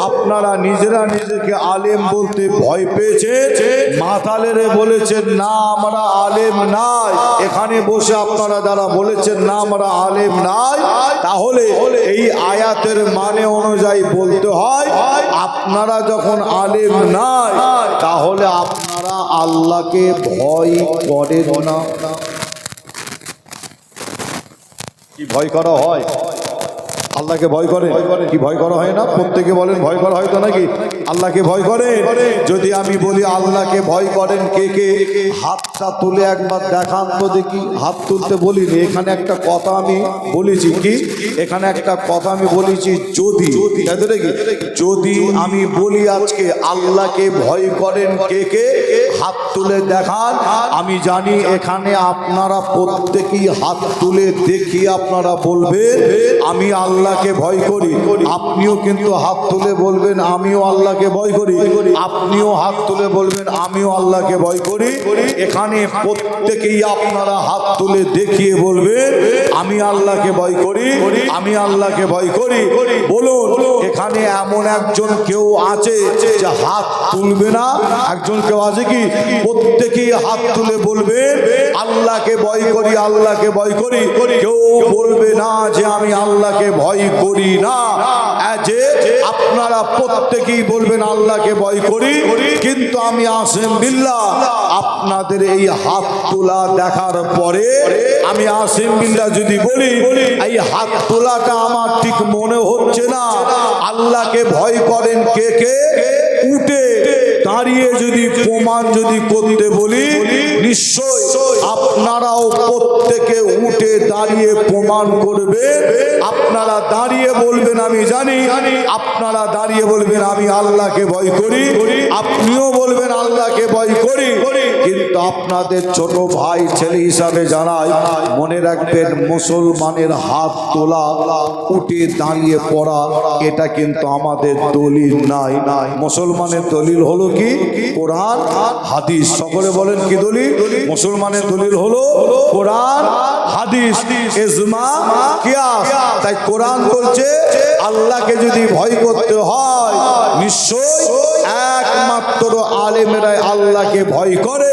আপনারা নিজেরা নিজেকে আলেম বলতে ভয় পেয়েছেন, মাতালেরে বলেছেন না আমরা আলেম নাই। এখানে বসে আপনারা যারা বলেছেন না আমরা আলেম নাই, তাহলে এই আয়াতের মানে অনুযায়ী বলতে হয় আপনারা যখন আলেম নাই তাহলে আপনারা আল্লাহকে ভয় করেন না। কি ভয় করা হয়? আল্লাহকে ভয় করেন কি ভয় করা হয় না? প্রত্যেকে বলেন ভয় করা হয় তো নাকি? আল্লাহকে ভয় করেন? যদি আমি বলি আল্লাহকে ভয় করেন কে কে, হাতটা তুলে একবার দেখান তো দেখি। হাত তুলতে বলিনি, এখানে একটা কথা আমি বলেছি। কি এখানে একটা কথা আমি বলেছি, যদি যদি আমি বলি আজকে আল্লাহকে ভয় করেন কে কে, হাত তুলে দেখান। আমি জানি এখানে আপনারা প্রত্যেকেই হাত তুলে দেখি আপনারা বলবেন আমি আল্লাহকে ভয় করি। আপনিও কিন্তু হাত তুলে বলবেন আমিও আল্লাহকে ভয় করি। আপনিও হাত তুলে বলবেন আমিও আল্লাহকে ভয় করি। এখানে প্রত্যেকেই আপনারা হাত তুলে দেখিয়ে বলবেন আমি আল্লাহকে ভয় করি, আমি আল্লাহকে ভয় করি। বলুন এখানে এমন একজন কেউ আছে যে হাত তুলবে না? একজন কেউ আছে কি? প্রত্যেকেই হাত তুলে বলবেন আল্লাহকে ভয় করি, আল্লাহকে ভয় করি। কেউ বলবে না যে আমি আল্লাহকে ভয় করি না। যে আপনারা প্রত্যেকেই বলবেন আল্লাহকে ভয় করি, কিন্তু আমি আসেম বিল্লাহ আপনাদের এই হাত তোলা দেখার পরে আমি আসেম বিল্লাহ যদি বলি এই হাত তোলাটা আমার ঠিক মনে হচ্ছে না। আল্লাহকে ভয় করেন কে কে, উঠে দাঁড়িয়ে যদি প্রমাণ যদি করতে বলি নিশ্চয় আপনারাও প্রত্যেকে উঠে দাঁড়িয়ে প্রমাণ করবেন। আপনারা দাঁড়িয়ে বলবেন আমি জানি, আপনারা দাঁড়িয়ে বলবেন আমি আল্লাহকে ভয় করি, আপনিও বলবেন আল্লাহকে ভয় করি। কিন্তু আপনাদের ছোট ভাই ছেলে হিসাবে জানাই, মনে রাখবেন মুসলমানের হাত তোলা উঠে দাঁড়িয়ে পড়া এটা কিন্তু আমাদের দলিল নাই। মুসলমানের দলিল হলো কি? কোরআন হাদিস। সকলে বলেন কি দলিল? মুসলমানের দলিল হলো কোরআন হাদিস ইজমা কিয়াস। তাই কোরআন বলছে আল্লাহকে যদি ভয় করতে হয় নিশ্চয় একমাত্র আলেমেরাই আল্লাহকে ভয় করে।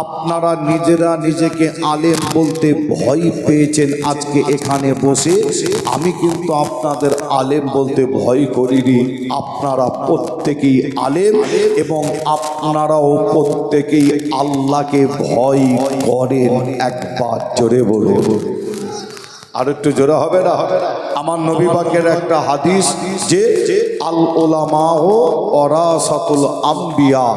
আপনারা নিজেরা নিজেকে আলেম বলতে ভয় পেয়েছেন আজকে এখানে বসে। আমি কিন্তু আপনাদের আলেম বলতে ভয় করিনি। আপনারা প্রত্যেকেই আলেম এবং আপনারাও প্রত্যেকেই আল্লাহকে ভয় করেন। একবার জোরে বলুন। আর একটু জোরে হবে না? আমার নবী পাকের একটা হাদিস যে আল উলামাউ ওয়ারাসাতুল আম্বিয়া,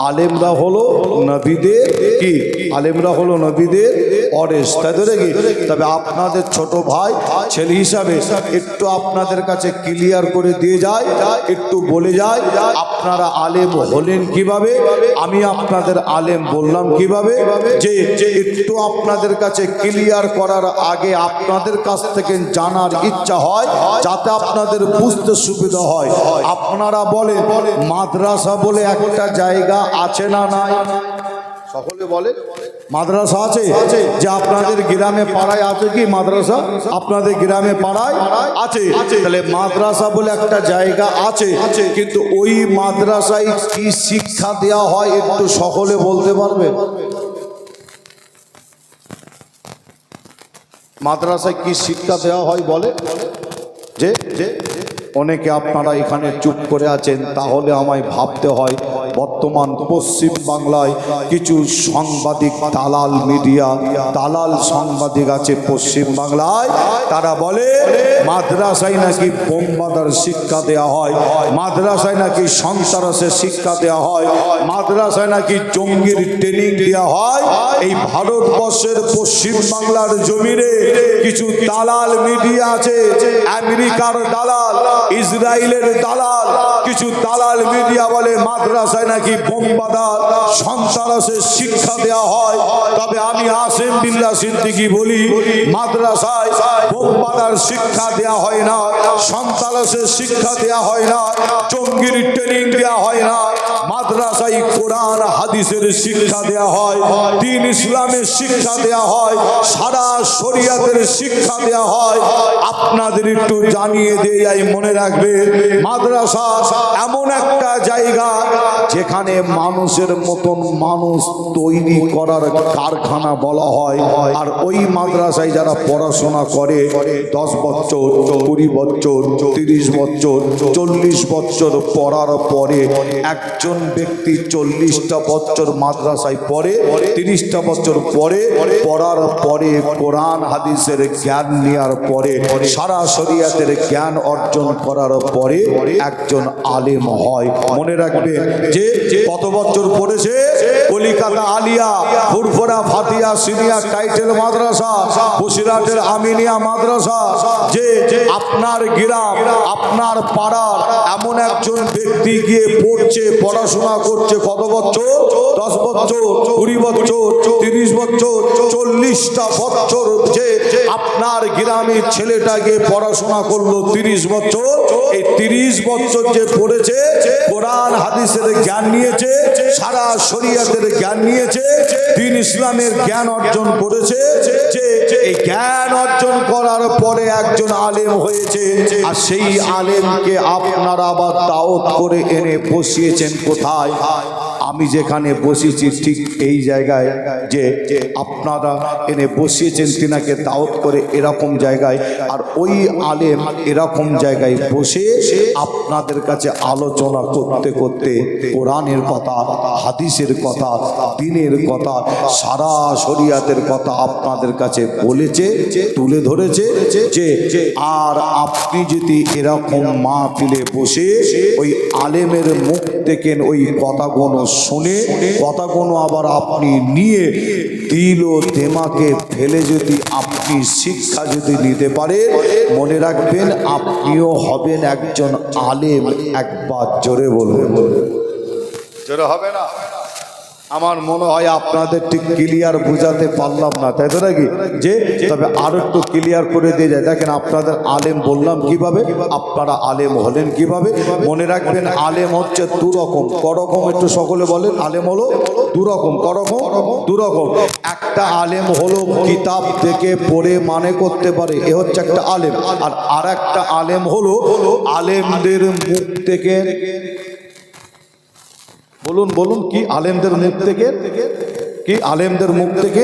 আলেমরা হলো নবীদের কি? আলেমরা হলো নবীদের ওয়ারিস। তাই তো নাকি? তবে আপনাদের ছোট ভাই ছেলে হিসাবে একটু আপনাদের কাছে ক্লিয়ার করে দিয়ে যায়, একটু বলে যায় আপনারা আলেম হলেন কিভাবে, আমি আপনাদের আলেম বললাম কিভাবে। যে একটু আপনাদের কাছে ক্লিয়ার করার আগে আপনাদের কাছ থেকে জানার ইচ্ছা হয় যাতে আপনাদের বুঝতে সুবিধা হয়। আপনারা বলেন মাদ্রাসা বলে একটা জায়গা আছে না নাই? সকলে বলে মাদ্রাসা আছে। যে আপনাদের গ্রামে পাড়ায় আছে কি মাদ্রাসা? আপনাদের গ্রামে পাড়ায় আছে। তাহলে মাদ্রাসা বলে একটা জায়গা আছে, কিন্তু ওই মাদ্রাসায় কি শিক্ষা দেওয়া হয় একটু সকলে বলতে পারবে? মাদ্রাসায় কি শিক্ষা দেওয়া হয় বলে? যে অনেকে আপনারা এখানে চুপ করে আছেন, তাহলে আমায় ভাবতে হয় বর্তমান পশ্চিম বাংলায় কিছু সাংবাদিক দালাল মিডিয়া, দালাল সাংবাদিক আছে পশ্চিম বাংলায়। তারা বলে মাদ্রাসায় নাকি বোমবাদার শিক্ষা দেওয়া হয়, মাদ্রাসায় নাকি সন্ত্রাসের শিক্ষা দেওয়া হয়, মাদ্রাসায় নাকি জঙ্গির ট্রেনিং দেওয়া হয়। এই ভারতবর্ষের পশ্চিম বাংলার জমিনে কিছু দালাল মিডিয়া আছে, আমেরিকার দালাল, ইসরায়েলের দালাল, কিছু দালাল মিডিয়া বলে মাদ্রাসায় নাকি বোমবাদার সন্ত্রাসের শিক্ষা দেওয়া হয়। তবে আমি আসেম বিল্লাহ সিদ্দিকী বলি মাদ্রাসায় বোমবাদার শিক্ষা দেওয়া হয় না, সন্ত্রাসের শিক্ষা দেওয়া হয় না, জঙ্গির ট্রেনিং দেওয়া হয় না। মাদ্রাসায় কোরআন হাদিসের শিক্ষা দেয়া হয়, দ্বীন ইসলামের শিক্ষা দেয়া হয়, সারা শরিয়াতের শিক্ষা দেয়া হয়। আপনাদের একটু জানিয়ে দিয়ে যাই, মনে রাখবে মাদ্রাসা এমন একটা জায়গা যেখানে মানুষের মতন মানুষ তৈরি করার কারখানা বলা হয়। আর ওই মাদ্রাসায় যারা পড়াশোনা করে 10 বছর, 20 বছর, 30 বছর, 40 বছর পড়ার পরে একজন ব্যক্তি 40টা বছর মাদ্রাসায় পড়ে, 30টা বছর পরে পড়ার পরে কোরআন হাদিসের জ্ঞান নেওয়ার পরে, সারা শরিয়াতের জ্ঞান অর্জন করার পরে একজন আলেম হয়। মনে রাখবে যে কত বছর পড়েছে? কলিকাতা আলিয়া, ফুরফুরা ফাতিয়া সিনিয়র টাইটেল মাদ্রাসা, বসিরহাটের আমিনিয়া মাদ্রাসা। যে আপনার গ্রাম, আপনার পাড়ার এমন একজন ব্যক্তি গিয়ে পড়ছে, পড়াশোনা করছে কত বছর? 10 বছর, 20 বছর, 30 বছর, 40টা বছর। যে আপনার গ্রামের ছেলেটা গিয়ে পড়াশোনা করলো 30 বছর, এই 30 বছর যে পড়েছে, কোরআন হাদিসের জ্ঞান নিয়েছে, সারা শরিয়াতের জ্ঞান নিয়েছে, দ্বীন ইসলামের জ্ঞান অর্জন করেছে। যে এই জ্ঞান অর্জন করার পরে একজন আলেম হয়েছে। আর সেই আলেমকে আপনারা আবার দাওয়াত করে এনে বসিয়েছেন কোথায়? আমি যেখানে বসেছি ঠিক এই জায়গায় যে আপনারা এনে বসিয়েছেন, তিনাকে দাওয়াত করে এরকম জায়গায়। আর ওই আলেম এরকম জায়গায় বসে আপনাদের কাছে আলোচনা করতে করতে কোরআনের কথা, হাদিসের কথা, দ্বীনের কথা, সারা শরিয়াতের কথা আপনাদের কাছে বলেছে, তুলে ধরেছে। যে আর আপনি যদি এরকম মাহফিলে বসে ওই আলেমের মুখ থেকে ওই কথাগুলো শুনে, কথাগুলো আবার আপনি নিয়ে দিল ও দেমাকে ফেলে যদি আপনি শিক্ষা যদি নিতে পারেন, মনে রাখবেন আপনিও হবেন একজন আলেম। একবার জোরে বলবেন, জোরে হবে না? আমার মনে হয় আপনাদের ঠিক ক্লিয়ার বুঝাতে পারলাম না, তাই তো নাকি? যে তবে আরো একটু ক্লিয়ার করে দিয়ে যায়। দেখেন আপনাদের আলেম বললাম কিভাবে, আপনারা আলেম হলেন কিভাবে। মনে রাখবেন আলেম হচ্ছে দু রকম। করকম একটু সকলে বলেন, আলেম হলো দু রকম। করকম? দু রকম। একটা আলেম হলো কিতাব থেকে পড়ে মানে করতে পারে, এ হচ্ছে একটা আলেম। আর একটা আলেম হলো আলেমদের মুখ থেকে, বলুন বলুন কি? আলেমদের মুখ থেকে কি? আলেমদের মুখ থেকে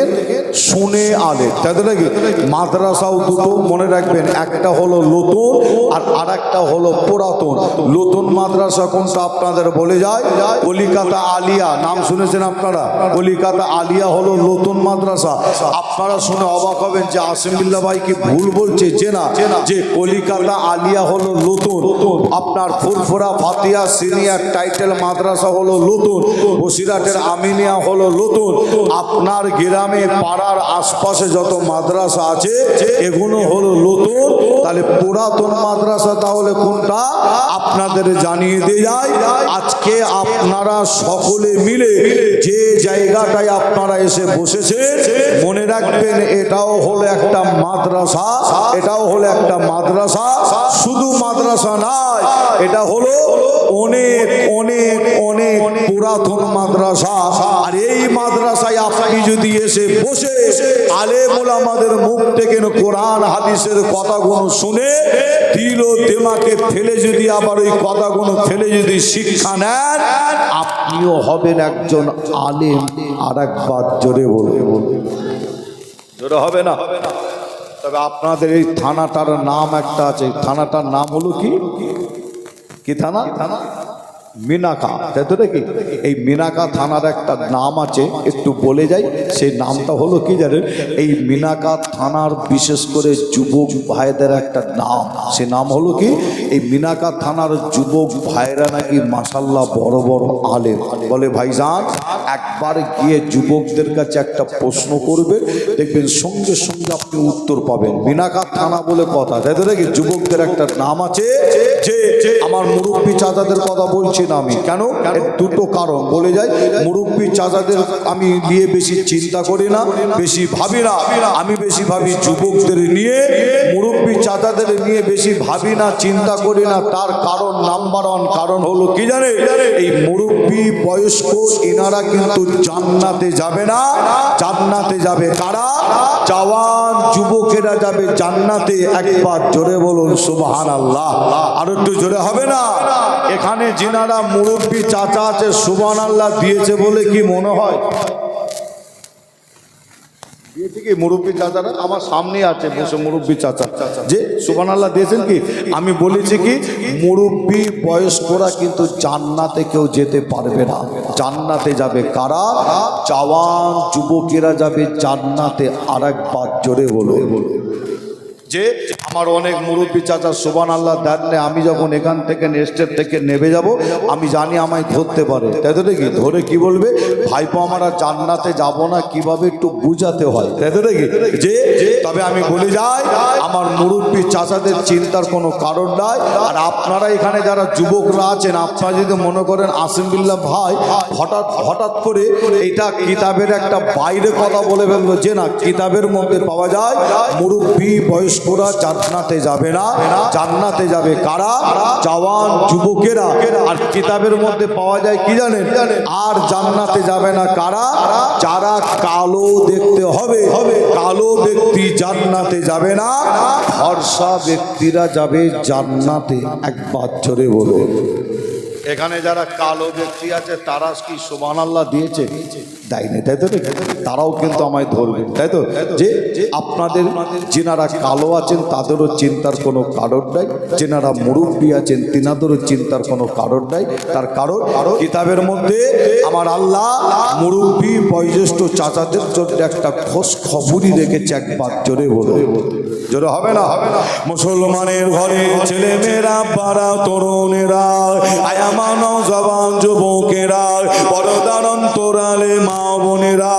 শুনে আলেম, তাই তো নাকি? মাদ্রাসাও দুটো, মনে রাখবেন একটা হলো নতুন আর আরেকটা হলো পুরাতন। নতুন মাদ্রাসা কোনটা আপনাদের বলে যায়? কলিকাতা আলিয়া, নাম শুনেছেন আপনারা? কলিকাতা আলিয়া হলো নতুন মাদ্রাসা। আপনারা শুনে অবাক হবেন যে আসিমুল্লাহ ভাই কি ভুল বলছে, যে না, যে কলিকাতা আলিয়া হলো নতুন, আপনার ফুরফুরা ফাতিয়া সিনিয়র টাইটেল মাদ্রাসা হলো নতুন, বসিরহাটের আমিনিয়া হলো নতুন। আপনার গ্রামে পাড়ার আশপাশে যত মাদ্রাসা আছে এগুলো হলো নতুন। তাহলে পুরাতন মাদ্রাসা তাহলে কোনটা আপনাদের জানিয়ে দিয়ে যায়। আজকে আপনারা সকলে মিলে যে জায়গাটায় আপনারা এসে বসেছেন, মনে রাখবেন এটাও হলো একটা মাদ্রাসা, এটাও হলো একটা মাদ্রাসা। শুধু মাদ্রাসা নয়, এটা হলো অনেক অনেক অনেক পুরাতন মাদ্রাসা। আর এই মাদ্রাসায় আপনি যদি এসে বসে আলেম ওলামাদের মুখ থেকে কোরআন হাদিসের কথাগুলো শুনে দিল ও দেমাকে ফেলে যদি আবার ওই কথাগুলো ফেলে যদি শিক্ষা নেন, আপনিও হবেন একজন আলেম। আর একবার জোরে বলবে, জোরে হবে না? তবে আপনাদের এই থানাটার নাম একটা আছে, থানাটার নাম হলো কি? কি থানা? মিনাকা, তাই তো নাকি? এই মিনাকা থানার একটা নাম আছে, একটু বলে যাই। সেই নামটা হলো কি জানেন? এই মিনাকা থানার বিশেষ করে যুবক ভাইদের একটা নাম, সে নাম হলো কি? এই মিনাকা থানার যুবক ভাইরা নাকি মাশাল্লাহ বড় বড় আলেম। বলে ভাইজান একবার গিয়ে যুবকদের কাছে একটা প্রশ্ন করবে, দেখবেন সঙ্গে সঙ্গে আপনি উত্তর পাবেন। মিনাকা থানা বলে কথা, তাই তো নাকি? যুবকদের একটা নাম আছে, যে আমার মুরব্বী চাচাদের কথা বলছি না আমি, কেন? এর দুটো কারণ বলে যাই। মুরব্বী চাচাদের আমি নিয়ে বেশি চিন্তা করি না, বেশি ভাবি না। আমি বেশি ভাবি যুবকদের নিয়ে, মুরব্বী চাচাদের নিয়ে বেশি ভাবি না, চিন্তা করি না। তার কারণ নাম্বার ওয়ান কারণ হলো কি জানে? এই মুরব্বী বয়স্ক এনারা কিন্তু জান্নাতে যাবে না। জান্নাতে যাবে কারা? জওয়ান যুবকেরা যাবে জান্নাতে। একবার জোরে বলুন সুবহানাল্লাহ। আর একটু জোরে হবে না? এখানে যিনারা মুরব্বী চাচা আছে সুবহানাল্লাহ দিয়েছে বলে কি মনে হয়? দিয়েছে কি মুরব্বী চাচারা? আমার সামনে আছে বসে মুরব্বী চাচা, যে সুবহানাল্লাহ দিয়েছেন কি? আমি বলেছি কি মুরব্বী বয়স্করা কিন্তু জান্নাতে কেউ যেতে পারবে না। জান্নাতে যাবে কারা? জওয়ান যুবকেরা যাবে জান্নাতে। আর একবার জোরে বলো। যে আমার অনেক মুরব্বী চাচা সুবহানাল্লাহ দেন না। আমি যখন এখান থেকে স্টেপ থেকে নেমে যাব, আমি জানি আমায় ধরতে পারে, তাই তো নাকি? ধরে কি বলবে? ভাইপো আমরা জান্নাতে যাব না, কিভাবে একটু বুঝাতে হয়, তাই তো নাকি? যে তবে আমি বলে যাই, আমার মুরব্বী চাচাদের চিন্তার কোনো কারণ নাই। আর আপনারা এখানে যারা যুবকরা আছেন, আপনারা যদি মনে করেন আসিম বিল্লাহ ভাই হঠাৎ করে এটা কিতাবের একটা বাইরে কথা বলে ফেললো, যে না কিতাবের মধ্যে পাওয়া যায় মুরব্বী বয়স্ক ওরা জান্নাতে যাবে না। জান্নাতে যাবে কারা? জওয়ান যুবকেরা। আর কিতাবের মধ্যে পাওয়া যায় কি জানেন? আর জান্নাতে যাবে না কারা? যারা কালো দেখতে হবে। কালো ব্যক্তি জান্নাতে যাবে না, ফর্সা ব্যক্তিরা যাবে জান্নাতে। একবার জোরে বলো। এখানে যারা কালো ব্যক্তি আছে তারা কি সুবহানাল্লাহ দিয়েছে? দেয়নি, তাই তো? তারাও কিন্তু আমায় ধরবে, তাই তো? যে আপনাদের যেনারা কালো আছেন তাদেরও চিন্তার কোনো কারণ নাই, যেনারা মুরব্বী আছেন তিনাদেরও চিন্তার কোনো কারণ নাই। তার কারণ কিতাবের মধ্যে আমার আল্লাহ মুরব্বী বয়োজ্যেষ্ঠ চাচাদের জন্য একটা খোঁজ খবরই রেখেছে। একবার জোরে বলো। জোরে হবে না? মুসলমানের ঘরে ছেলে মেয়েরা, পাড়া তরুণেরা, আয়ামান জওয়ান যুবকেরা, পর্দার অন্তরালে মা বোনেরা,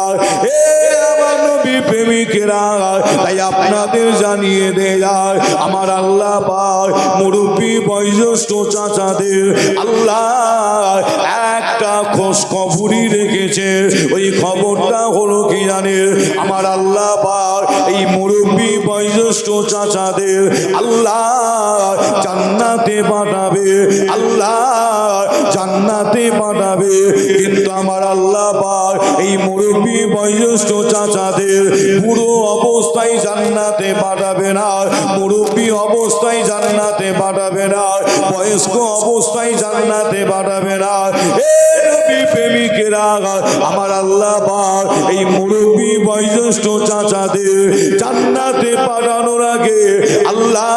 এ আমার নবী প্রেমিকেরা, তাই আপনাদের জানিয়ে দেয় আমার আল্লাহ পাক মুরব্বী বয়োজ্যেষ্ঠ চাচাদের আল্লাহ একটা খোঁজ খবরই রেখেছে। ওই খবরটা হলো কি জানে? আমার আল্লাহ পাক এই মুরব্বী বয়োজ্যেষ্ঠ চাচাদের আল্লাহ জান্নাতে পাঠাবে। আল্লাহ জান্নাতে পাঠাবে। কিন্তু আমার আল্লাহ পাক এই মুরব্বী বয়োজ্যেষ্ঠ চাচাদের পুরো অবস্থায় জান্নাতে পাঠাবে না। মুরব্বী অবস্থায় জান্নাতে পাঠাবে না, বয়স্ক অবস্থায় জান্নাতে পাঠাবে না। প্রেমিকেরা, আমার আল্লাহ পাক এই মুরব্বী বয়োজ্যেষ্ঠ চাচাদের জান্নাতে পাঠানোর আগে আল্লাহ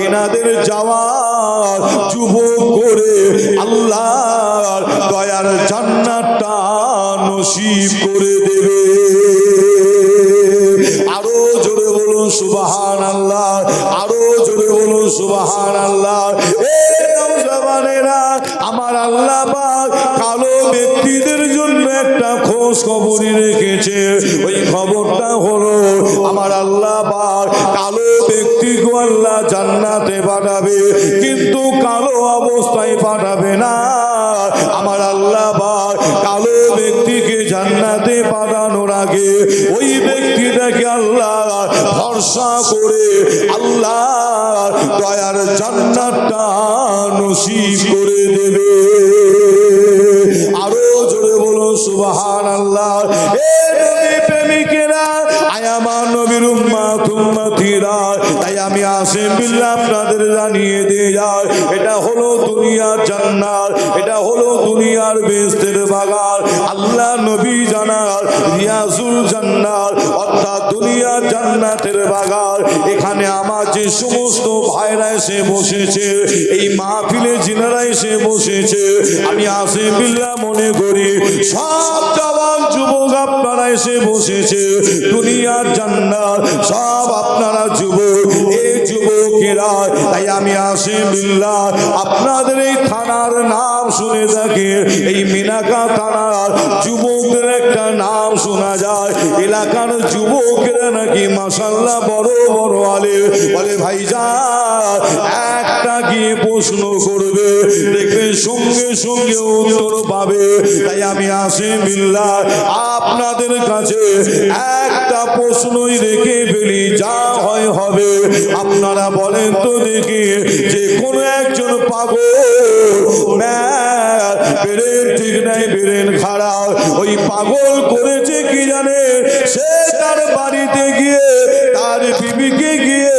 এনাদের জওয়ান যুবক করে আল্লাহ দয়ার জান্নাতটা নসিব করে দেবে। আরো জোরে বলুন সুবহানাল্লাহ। আরো জোরে বলুন সুবহানাল্লাহ। আমার আল্লাহ পাক কালো ব্যক্তিদের জন্য একটা খোঁজ খবরই রেখেছে। ওই খবরটা হলো আমার আল্লাহ পাক কালো ব্যক্তিকে আল্লাহ জান্নাতে পাঠাবে, কিন্তু কালো অবস্থায় পাঠাবে না। আমার আল্লাহ পাক কালো ব্যক্তিকে জান্নাতে পাঠানোর আগে ওই ব্যক্তিটাকে আল্লাহ ভরসা করে আল্লাহ দয়ার জান্নাতটা নসিব করে দেবে। আরো জোরে বলো সুবহানাল্লাহ। এ নবী প্রেমিকেরা, আয় আমার নবীর উম্মত উম্মতিরা, তাই আমি আসিম বিল্লাহ আপনাদের জানিয়ে দিয়ে যাই, এটা হলো দুনিয়ার জান্নাত, এটা হলো দুনিয়ার বেহেশতের বাগান। আল্লাহ নবী জানার রিয়াজুল জান্নাত, অর্থাৎ দুনিয়ার জান্নাতের বাগান। এখানে আমার যে সমস্ত ভাইরা এসে বসেছে, এই মাহফিলে যিনারা এসে বসেছে, আমি আসিম বিল্লাহ মনে করি সব জওয়ান যুবক আপনারা এসে বসেছে দুনিয়ার জান্নাত, সব আপনারা যুবক, এই যুবকেরা। তাই আমি আসিম বিল্লাহ আপনাদের এই থানার নাম শুনে থাকে এই মিনাকা থানার যুবকদের একটা নাম শোনা যায় এলাকার যুবকেরা নাকি মাশাআল্লাহ বড় বড় আলেম বলে ভাইজান একটা গিয়ে প্রশ্ন করবে দেখবে সঙ্গে সঙ্গে উত্তর পাবে তাই আমি আসিম বিল্লাহ আপনাদের কাছে একটা প্রশ্নই রেখে ফেলি যা হয় হবে আপনারা বলেন তো দেখি যে কোন একজন পাগল বেরেন ঠিক নাই বেরেন খারাপ ওই পাগল করেছে কি জানে সে তার বাড়িতে গিয়ে তার বিবিকে গিয়ে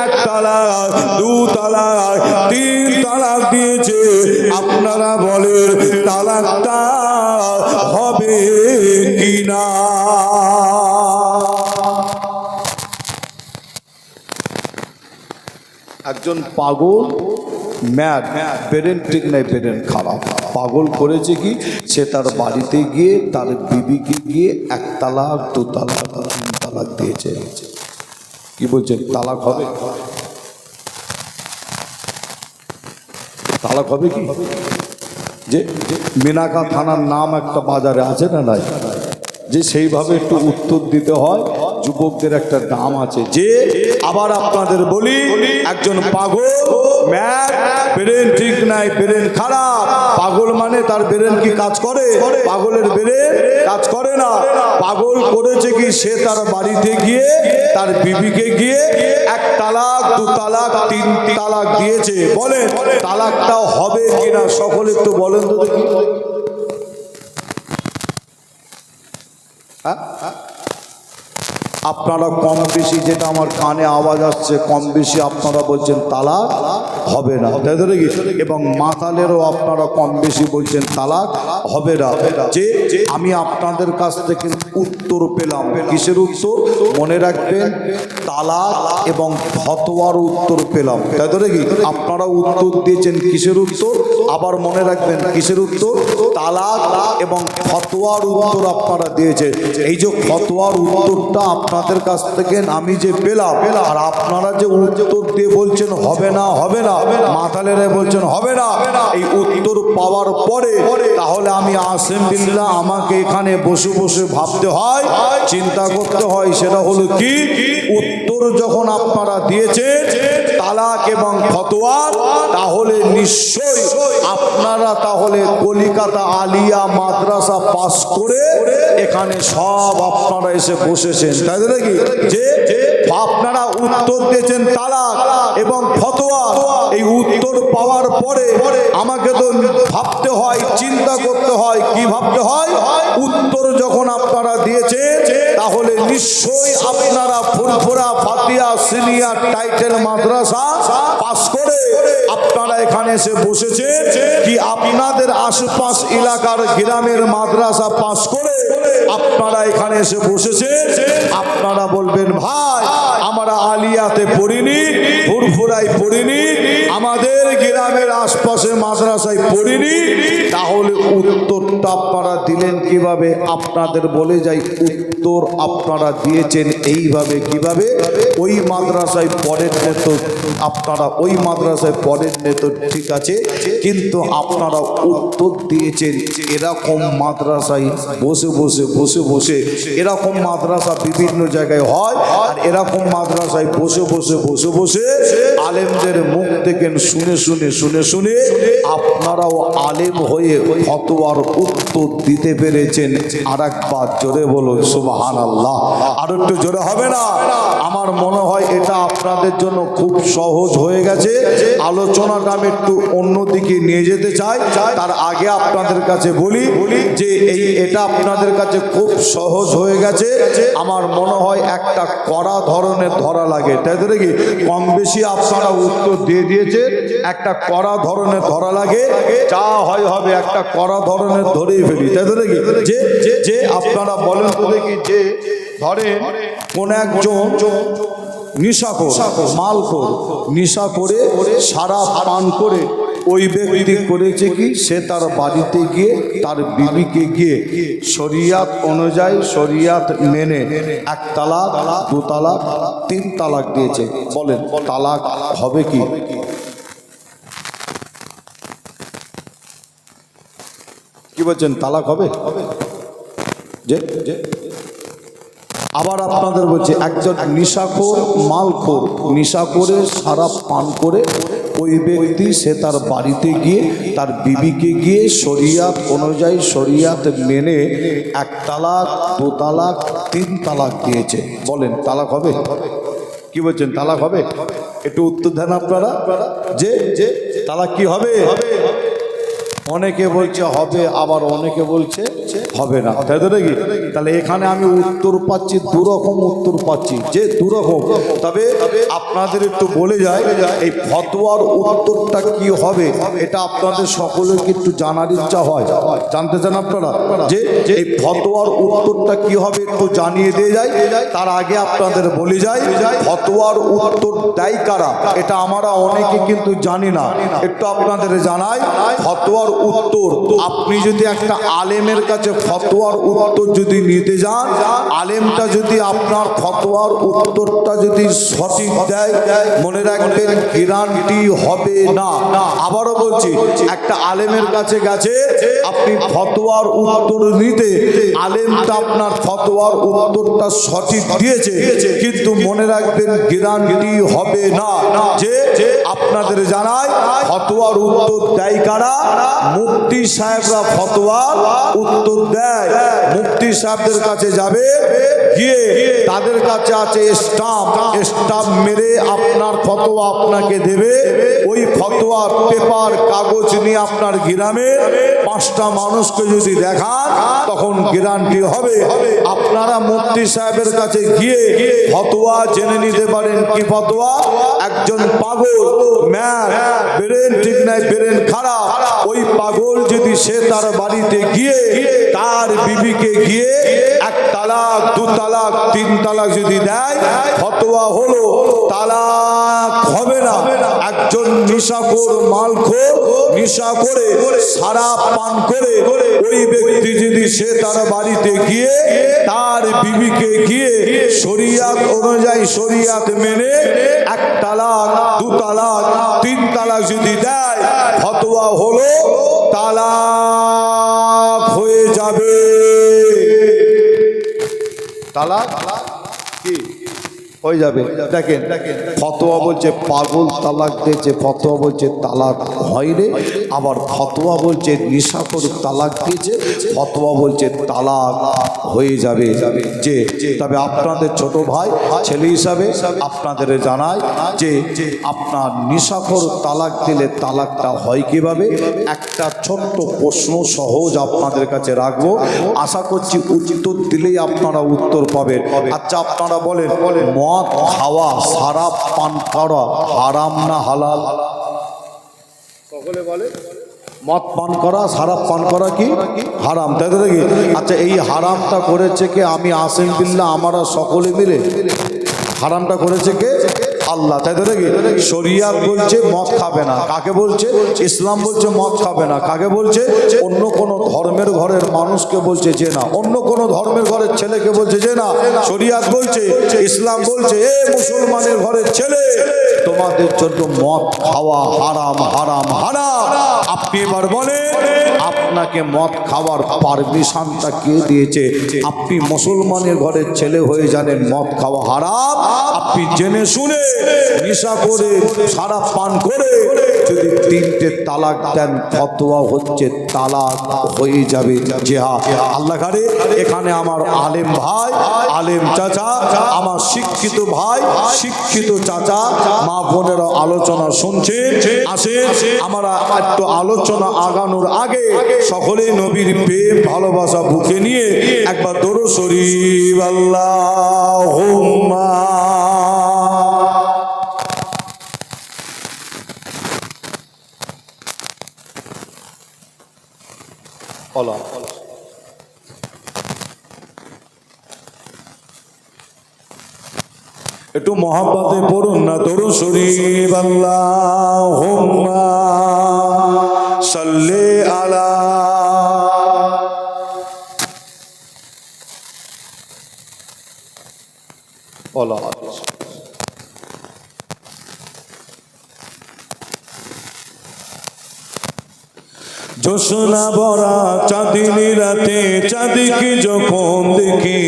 1 তালাক 2 তালাক 3 তালাক দিয়েছে আপনারা বলেন তালাকটা হবে কিনা একজন পাগল ম্যাড বেরেন ঠিক নাই বেরেন খারাপ পাগল করেছে কি সে তার বাড়িতে গিয়ে তার বিবিকে গিয়ে 1 তালাক 2 তালাক 3 তালাক দিয়েছে কি বলছেন তালাক হবে তালাক হবে কি যে মিনাকা থানার নাম একটা বাজারে আছে না নাই যে সেইভাবে একটু উত্তর দিতে হয় যুবকদের একটা নাম আছে যে আবার আপনাদের বলি একজন পাগল ম্যাড ব্রেন ঠিক নাই ব্রেন খারাপ পাগল মানে তার ব্রেন কি কাজ করে পাগলের ব্রেন কাজ করে না পাগল করেছে কি সে তার বাড়িতে গিয়ে তার বিবিকে গিয়ে 1 তালাক 2 তালাক 3 তালাক দিয়েছে বলেন তালাকটাও হবে কিনা সকলে একটু বলেন তো দেখি আপনারা কম বেশি যেটা আমার কানে আওয়াজ আসছে কম বেশি আপনারা বলছেন তালাক হবে না এবং মাতালেরও আপনারা কম বেশি বলছেন তালাক হবে না যে আমি আপনাদের কাছ থেকে উত্তর পেলাম কিসের উত্তর মনে রাখবেন তালাক এবং ফতোয়ার উত্তর পেলাম তাই তো নাকি আপনারা উত্তর দিয়েছেন কিসের উত্তর আবার মনে রাখবেন কিসের উত্তর তালাক এবং ফতোয়ার উত্তর আপনারা দিয়েছেন এই যে ফতোয়ার উত্তরটা আপনাদের কাছ থেকে আমি যে পেলাম আর আপনারা যে উত্তর দিয়ে বলছেন হবে না মাতালেরা বলছেন হবে না এই উত্তর পাওয়ার পরে তাহলে আমি আসিম বিল্লাহ আমাকে এখানে বসে বসে ভাবতে হয় চিন্তা করতে হয় সেটা হলো কি উত্তর যখন আপনারা দিয়েছেন তালাক এবং ফতোয়া তাহলে নিশ্চয়ই আপনারা তাহলে কলিকাতা আলিয়া মাদ্রাসা পাস করে এখানে সব আপনারা এসে বসেছেন তাই নাকি যে আপনারা উত্তর দিয়েছেন তালাক এবং ফতোয়া এই উত্তর পাওয়ার পরে আমাকে তো ভাবতে হয় চিন্তা করতে হয় কি ভাবতে হয় উত্তর যখন আপনারা দিয়েছেন তাহলে নিশ্চয়ই আপনারা ফুরফুরা ফাতিয়া সিনিয়র টাইটেল মাদ্রাসা পাস করে আপনারা এখানে এসে বসেছেন কি আপনাদের আশপাশ এলাকার গ্রামের মাদ্রাসা পাস করে আপনারা এখানে এসে বসেছেন আপনারা বলবেন ভাই আমরা আলিয়াতে পড়িনি ফুরফুরায় পড়িনি আমাদের গ্রামের আশপাশে মাদ্রাসায় পড়িনি তাহলে উত্তরটা আপনারা দিলেন কিভাবে আপনাদের বলে যাই উত্তর আপনারা দিয়েছেন এইভাবে কিভাবে ওই মাদ্রাসায় পড়েন নেত আপনারা ওই মাদ্রাসায় পড়েন নেত ঠিক আছে কিন্তু আপনারা উত্তর দিয়েছেন এরকম মাদ্রাসায় বসে বসে বসে বসে এরকম মাদ্রাসা বিভিন্ন জায়গায় হয় আর এরকম মাদ্রাসায় বসে বসে বসে বসে আলেমদের মুখ থেকে শুনে শুনে শুনে শুনে আপনারাও আলেম হয়ে ফতোয়ার উত্তর দিতে পেরেছেন আর একবার জোরে বলুন সুবহানাল্লাহ আর একটু জোরে হবে না আমার মনে হয় এটা আপনাদের জন্য খুব সহজ হয়ে গেছে আলোচনাটা আমি একটু অন্যদিকে নিয়ে যেতে চাই তার আগে আপনাদের কাছে বলি যে এটা আপনাদের কাছে খুব সহজ হয়ে গেছে আমার মনে হয় একটা কড়া ধরনের ধরা লাগে তাই তো নাকি কম বেশি আপনারা উত্তর দিয়ে দিয়েছে একটা কড়া ধরনের ধরা লাগে যা হয় হবে একটা কড়া ধরনের ধরেই ফেলি তাই তো নাকি যে আপনারা বলেন তো দেখি যে ধরেন কোন একজন নিশাখোর মালখোর নিশা করে সারা পান করে ওই ব্যক্তি করেছে কি সে তার বাড়িতে গিয়ে তার বিবিকে গিয়ে শরিয়াত অনুযায়ী শরিয়াত মেনে 1 তালাক 2 তালাক 3 তালাক দিয়েছে বলেন তালাক হবে কি বলছেন তালাক হবে? যে আবার আপনাদের বলছে একজন নিশাখোর মালখোর, নিশা করে শরাব পান করে ওই ব্যক্তি সে তার বাড়িতে গিয়ে তার বিবিকে গিয়ে শরিয়াত অনুযায়ী শরিয়াত মেনে 1 তালাক 2 তালাক 3 তালাক দিয়েছে, বলেন তালাক হবে? কি বলছেন তালাক হবে? একটু উত্তর দেন আপনারা যে তালাক কি হবে? অনেকে বলছে হবে, আবার অনেকে বলছে হবে না, তাই তো নাকি? তাহলে এখানে আমি উত্তর পাচ্ছি দুরকম উত্তর পাচ্ছি, যে দুরকম। তবে আপনাদের একটু বলে যায় এই ফতোয়ার উত্তরটা কি হবে, এটা আপনাদের সকলের একটু জানার ইচ্ছা হয়, জানতে চান আপনারা যে এই ফতোয়ার উত্তরটা কি হবে একটু জানিয়ে দিয়ে যায়। তার আগে আপনাদের বলে যায় ফতোয়ার উত্তর দেয় কারা, এটা আমরা অনেকে কিন্তু জানি না, একটু আপনাদের জানাই। ফতোয়ার উত্তর আপনি যদি একটা আলেমের কাছে ফতোয়ার উত্তর যদি নিতে যান, আলেমটা যদি আপনার ফতোয়ার উত্তরটা যদি সঠিক দেয়, মনে রাখবেন গ্যারান্টি হবে না। আবারও বলছি, একটা আলেমের কাছে গেছে আপনি ফতোয়ার উত্তর নিতে, আলেমটা আপনার ফতোয়ার উত্তরটা সঠিক দিয়েছে, কিন্তু মনে রাখবেন গ্যারান্টি হবে না। যে আপনাদের জানায় ফতোয়ার উত্তর দেয় কারা? মুফতি সাহেবরা ফতোয়ার উত্তর দেয়। মুফতি সাহেবদের কাছে যাবে, গিয়ে তাদের কাছে আছে স্টাম্প মেরে আপনার ফতোয়া আপনাকে দেবে। ওই ফতোয়ার পেপার কাগজ নিয়ে আপনার গ্রামে 5টা মানুষকে যদি দেখান, তখন গ্যারান্টি হবে। আপনারা মুফতি সাহেবের কাছে গিয়ে ফতোয়া জেনে নিতে পারেন। কি ফতোয়া? একজন পাগল, ম্যান, ব্রেন ঠিক নাই, ব্রেন খারাপ, ওই পাগল যদি সে তার বাড়িতে গিয়ে তার বিবিকে গিয়ে 1 তালাক 2 তালাক 3 তালাক যদি দেয়, ফতোয়া হলো তালাক হবে না। একজন নিশাখোর মালখোর, নিশা করে শরাব পান করে ওই ব্যক্তি যদি সে তার বাড়িতে গিয়ে তার বিবিকে গিয়ে শরিয়াত অনুযায়ী শরিয়াত মেনে 1 তালাক 2 তালাক 3 তালাক যদি দেয়, ফতোয়া হলো তালাক হয়ে যাবে। তালাক কি হয়ে যাবে? দেখেন ফতোয়া বলছে পাগল তালাক দিয়েছে, ফতোয়া বলছে তালাক হয়নি, আবার ফতোয়া বলছে নিশাখোর তালাক দিয়েছে, ফতোয়া বলছে তালাক হয়ে যাবে। যে তবে আপনাদের ছোট ভাই ছেলে হিসাবে আপনাদের জানায় যে আপনার নিশাখোর তালাক দিলে তালাকটা হয় কিভাবে, একটা ছোট্ট প্রশ্ন সহজ আপনাদের কাছে রাখবো, আশা করছি উত্তর দিলেই আপনারা উত্তর পাবেন। আচ্ছা আপনারা বলেন, মদ খাওয়া শরাব পান করা হারাম না হালাল? সকলে বলে মদ পান করা শরাব পান করা কি হারাম, তাই তো নাকি? আচ্ছা এই হারামটা করেছে কে? আমি আসিম বিল্লাহ, আমরা সকলে মিলে। হারামটা করেছে কে? আল্লাহ, তাই তো নাকি? শরিয়াত বলছে মদ খাবে না, কাকে বলছে? ইসলাম বলছে মদ খাবে না, কাকে বলছে? অন্য কোন ধর্মের ঘরের মানুষকে বলছে যে না, অন্য কোন ধর্মের ঘরের ছেলেকে বলছে যে না। শরিয়াত বলছে, ইসলাম বলছে এ মুসলমানের ঘরের ছেলে, তোমাদের জন্য মদ খাওয়া হারাম হারাম হারাম। আপনি এবার বলেন, আপনাকে মদ খাওয়ার পারমিশনটা কে দিয়েছে? আপনি মুসলমানের ঘরের ছেলে হয়ে জানেন মদ খাওয়া হারাম, আপনি জেনে শুনে নেশা করে শরাব পান করে যদি 3টে তালাক দেন, ফতোয়া হচ্ছে তালাক হয়ে যাবে। যে আল্লাহ ঘরে এখানে আমার আলেম ভাই, আলেম চাচা, আমার শিক্ষিত ভাই, শিক্ষিত চাচা, মা বোনেরা আলোচনা শুনছেন। আসেন আমরা একটু আলোচনা আগানোর আগে সকলে নবীর প্রেম ভালোবাসা বুকে নিয়ে একবার দরুদ শরীফ আল্লাহুম্মা আল্লাহ। একটু মহব্বতে পড়ুন না দরুদ শরীফ আল্লাহুম্মা সাল্লি আলা আল্লাহ। জোছনা ভরা চাঁদিনী রাতে চাঁদিকে যখন দেখি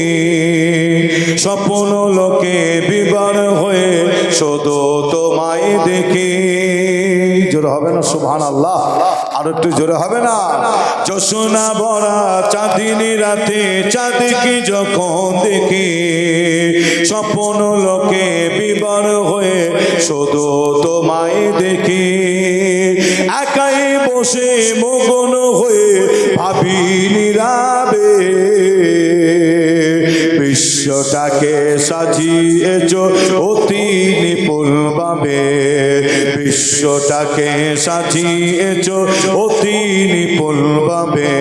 স্বপ্ন লোকে বিবার হয়ে শুধু তোমায় দেখি। জোরে হবে না সুবহানাল্লাহ? আর একটু জোরে হবে না? জোছনা ভরা চাঁদিনী রাতে চাঁদিকে যখন দেখি স্বপ্ন লোকে বিবার হয়ে শুধু তোমায় দেখি। একাই বসে মগন হয়ে ভাবি নীরবে বিশ্বটাকে সাজিয়েছ অতি নিপুণ ভাবে। বিশ্বটাকে সাজিয়েছ অতি নিপুণ ভাবে।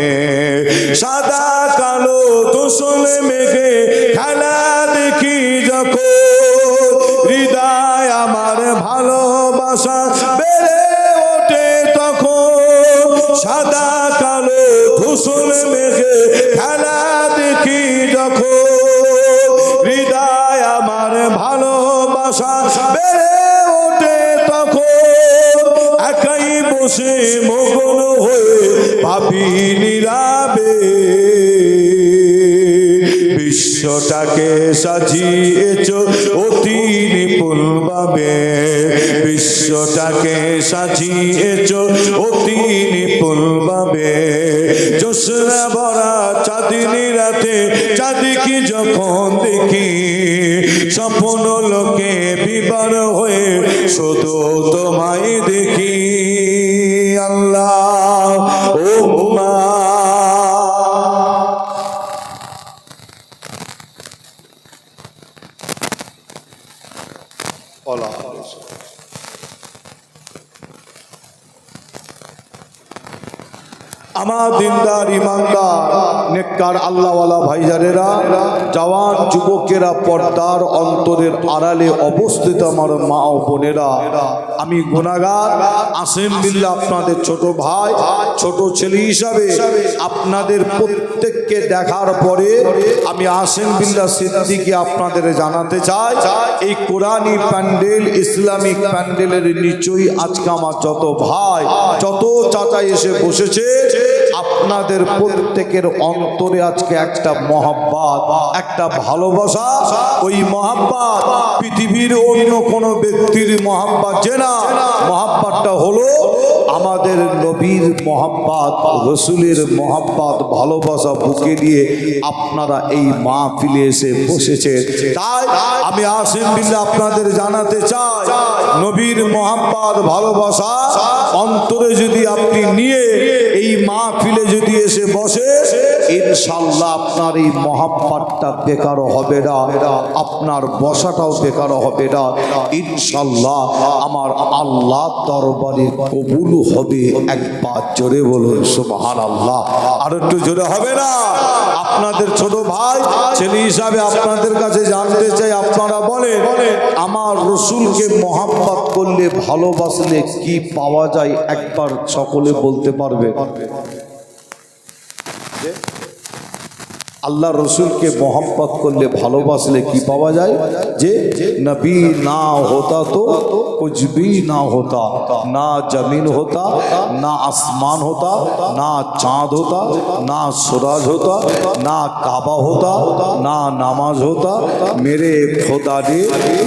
সাদা কালো ধূসর মেঘে খেলা দেখি যখন হৃদয় আমার ভালোবাসা বেড়ে ওঠে তখন। সাদা কালো ধূসর মেঘে খেলা দেখি যখন হৃদয় আমার ভালোবাসা বেড়ে ওঠে তখন। একাই বসে মগন হয়ে ভাবি নীরবে বিশ্বটাকে সাজিয়েছ অতি নিপুণ ভাবে। বিশ্বটাকে সাজিয়েছ অতি নিপুণ ভাবে। জোছনা ভরা চাঁদিনী রাতে চাঁদিকে যখন দেখি স্বপ্ন লোকে বিবার হয়ে শুধু তোমায় দেখি। আল্লাহ আমার দিনদার ইমানদার নেককার আল্লাহওয়ালা ভাইজানেরা, জওয়ান যুবকেরা, পর্দার অন্তরের আড়ালে অবস্থিত আমার মা ও বোনেরা, আমি গুনাহগার আসিম বিল্লাহ আপনাদের ছোট ভাই, ছোট ছেলে হিসাবে আপনাদের প্রত্যেককে দেখার পরে আমি আসিম বিল্লাহ সিদ্দিকী আপনাদের জানাতে চাই, এই কোরআনী প্যান্ডেল, ইসলামিক প্যান্ডেলের নিচেই আজকে আমার যত ভাই, যত চাচা এসে বসেছে, আপনাদের প্রত্যেকের অন্তরে আজকে একটা মহাব্বত, একটা ভালোবাসা। ওই মহাব্বত পৃথিবীর অন্য কোনো ব্যক্তির মহাব্বত যে না, মহাব্বতটা হলো আমাদের নবীর মহাব্বত, রসুলের মহাব্বত, ভালোবাসা বুকে নিয়ে আপনারা এই মাহফিলে এসে বসেছে। তাই আমি আসিম বিল্লাহ আপনাদের জানাতে চাই, নবীর মহাব্বত, ভালোবাসা অন্তরে যদি আপনি নিয়ে এই মাহফিলে যদি এসে বসে, ইনশাআল্লাহ আপনার এই মহাব্বতটা বেকার হবে না, আপনার বসাটাও বেকার হবে না। ইনশাআল্লাহ আমার আল্লাহ দরবারে কবুল হবে। একবার জোরে বলুন সুবহানাল্লাহ। আর একটু জোরে হবে না? আপনাদের ছোট ভাই ছেলে হিসাবে আপনাদের কাছে জানতে চাই, আপনারা বলেন আমার রসুলকে মহাব্বত করলে, ভালোবাসলে কি পাওয়া যায়? একবার সকলে বলতে পারবে? আল্লাহ রসুলকে মোহাম্মত করলে, ভালোবাসলে কি পাওয়া যায়? যে নবী না होता तो कुछ भी ना होता, ना जमीन होता, ना आसमान होता, ना चांद होता, ना सूरज होता, ना काबा होता, ना नमाज होता। मेरे खुदा ने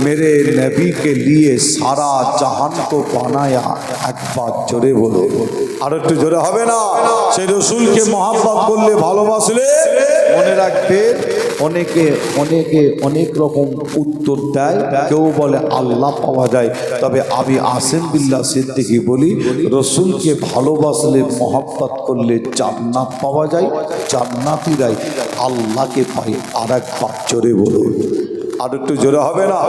मेरे नबी के लिए सारा जहान को बनाया। एक बात जोरे बोलो, আর একটু জোরে হবে না? সেই রসুলকে মোহাম্মত করলে, ভালোবাসলে, মনে রাখবেন অনেকে অনেকে অনেক রকম উত্তর দেয়। কেউ বলে আল্লাহ পাওয়া যায়, তবে আমি আসিম বিল্লাহ সিদ্দিকী বলি, রসুলকে ভালোবাসলে, মোহাম্মত করলে জান্নাত পাওয়া যায়। জান্নাতীরাই আল্লাহকে পাই। আর একবার জোরে বলুন, আর একটু জোরে হবে না?